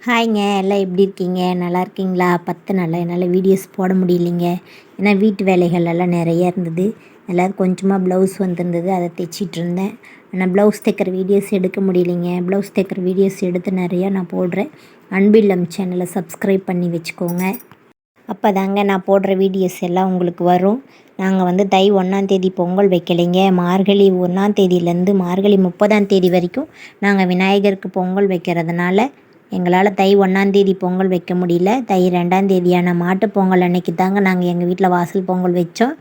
ஹாய்ங்க, எல்லாம் எப்படி இருக்கீங்க? நல்லா இருக்கீங்களா? 10 நாளா என்னால் வீடியோஸ் போட முடியலைங்க. ஏன்னா வீட்டு வேலைகள் எல்லாம் நிறைய இருந்தது. எல்லோரும் கொஞ்சமாக ப்ளவுஸ் வந்திருந்தது, அதை தைச்சிட்டு இருந்தேன். ஆனால் ப்ளவுஸ் தைக்கிற வீடியோஸ் எடுக்க முடியலைங்க. ப்ளவுஸ் தைக்கிற வீடியோஸ் எடுத்து நிறையா நான் போடுறேன். அன்பில்லம் சேனலை சப்ஸ்கிரைப் பண்ணி வச்சுக்கோங்க. அப்போ தாங்க நான் போடுற வீடியோஸ் எல்லாம் உங்களுக்கு வரும். நாங்கள் தை 1ஆம் தேதி பொங்கல் வைக்கலைங்க. மார்கழி 1ஆம் தேதியிலேருந்து மார்கழி 30ஆம் தேதி வரைக்கும் நாங்கள் விநாயகருக்கு பொங்கல் வைக்கிறதுனால எங்களால் தை 1ஆம் தேதி பொங்கல் வைக்க முடியல. தை 2ஆம் தேதியான மாட்டுப் பொங்கல் அன்னைக்கு தாங்க நாங்கள் எங்கள் வீட்டில் வாசல் பொங்கல் வச்சோம்.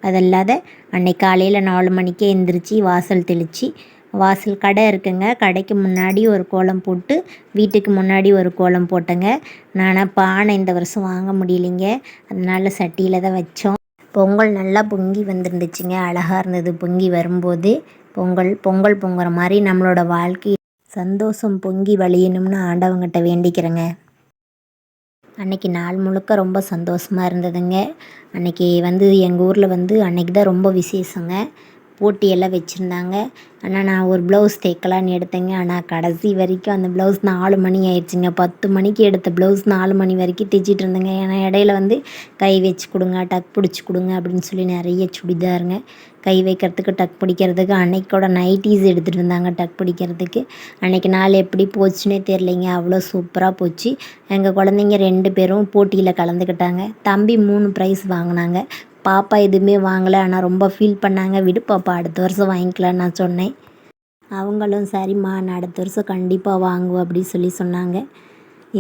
அது இல்லாத அன்னைக்கு காலையில் 4 மணிக்கே எழுந்திரிச்சி வாசல் தெளித்து, வாசல் கடை இருக்குங்க, கடைக்கு முன்னாடி ஒரு கோலம் போட்டு வீட்டுக்கு முன்னாடி ஒரு கோலம் போட்டேங்க. நான் பானை இந்த வருஷம் வாங்க முடியலைங்க, அதனால் சட்டியில் தான் வச்சோம். பொங்கல் நல்லா பொங்கி வந்துருந்துச்சுங்க, அழகாக இருந்தது. பொங்கி வரும்போது பொங்கல் பொங்குற மாதிரி நம்மளோட வாழ்க்கை சந்தோஷம் பொங்கி வழியணும்னு ஆண்டவங்கிட்ட வேண்டிக்கிறேங்க. அன்றைக்கி நாள் முழுக்க ரொம்ப சந்தோஷமாக இருந்ததுங்க. அன்றைக்கி எங்கள் ஊரில் அன்றைக்கி தான் ரொம்ப விசேஷங்க. போட்டியெல்லாம் வச்சுருந்தாங்க. ஆனால் நான் ஒரு ப்ளவுஸ் தைக்கலான்னு எடுத்தேங்க. ஆனால் கடைசி வரைக்கும் அந்த ப்ளவுஸ் 4 மணி ஆயிடுச்சுங்க. 10 மணிக்கு எடுத்த ப்ளவுஸ் 4 மணி வரைக்கும் தைச்சிட்டு இருந்தேங்க. ஏன்னா இடையில கை வச்சு கொடுங்க, டக் பிடிச்சி கொடுங்க அப்படின்னு சொல்லி நிறைய சுடிதாருங்க. கை வைக்கிறதுக்கு, டக் பிடிக்கிறதுக்கு, அன்னைக்கோட நைட்டீஸ் எடுத்துகிட்டு இருந்தாங்க டக் பிடிக்கிறதுக்கு. அன்றைக்கி நாள் எப்படி போச்சுன்னே தெரிலிங்க, அவ்வளோ சூப்பராக போச்சு. எங்கள் குழந்தைங்க 2 பேரும் போட்டியில் கலந்துக்கிட்டாங்க. தம்பி 3 ப்ரைஸ் வாங்கினாங்க. பாப்பா எதுவுமே வாங்கலை. ஆனால் ரொம்ப ஃபீல் பண்ணாங்க. விடு பாப்பா, அடுத்த வருஷம் வாங்கிக்கலான்னு நான் சொன்னேன். அவங்களும் சரிம்மா, நான் அடுத்த வருஷம் கண்டிப்பாக வாங்குவோம் அப்படின்னு சொல்லி சொன்னாங்க.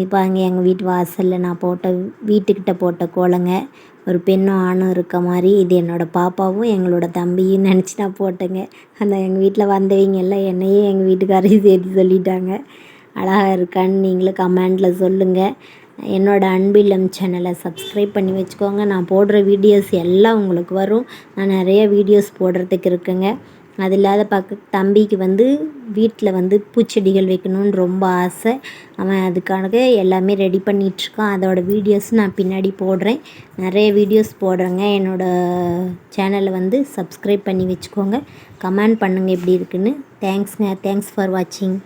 இப்போ அங்கே எங்கள் வீட்டு வாசலில் நான் வீட்டுக்கிட்ட போட்ட கோலங்க, ஒரு பெண்ணும் ஆணும் இருக்க மாதிரி. இது என்னோடய பாப்பாவும் எங்களோட தம்பியும் நினச்சி நான் போட்டேங்க. அந்த எங்கள் வீட்டில் வந்தவங்க எல்லாம் என்னையும் எங்கள் வீட்டுக்காரையும் சேர்த்து சொல்லிட்டாங்க. அழகாக இருக்கான்னு நீங்களும் கமெண்டில் சொல்லுங்கள். என்னோடய அன்பில்லம் சேனலை சப்ஸ்கிரைப் பண்ணி வச்சுக்கோங்க. நான் போடுற வீடியோஸ் எல்லாம் உங்களுக்கு வரும். நான் நிறைய வீடியோஸ் போடுறதுக்கு இருக்குங்க. அது இல்லாத தம்பிக்கு வீட்டில் பூச்செடிகள் வைக்கணுன்னு ரொம்ப ஆசை. அவன் அதுக்காக எல்லாமே ரெடி பண்ணிகிட்ருக்கான். அதோட வீடியோஸ் நான் பின்னாடி போடுறேன். நிறைய வீடியோஸ் போடுறேங்க. என்னோடய சேனலை சப்ஸ்கிரைப் பண்ணி வச்சுக்கோங்க. கமெண்ட் பண்ணுங்கள் எப்படி இருக்குன்னு. தேங்க்ஸ்ங்க. தேங்க்ஸ் ஃபார் வாட்சிங்.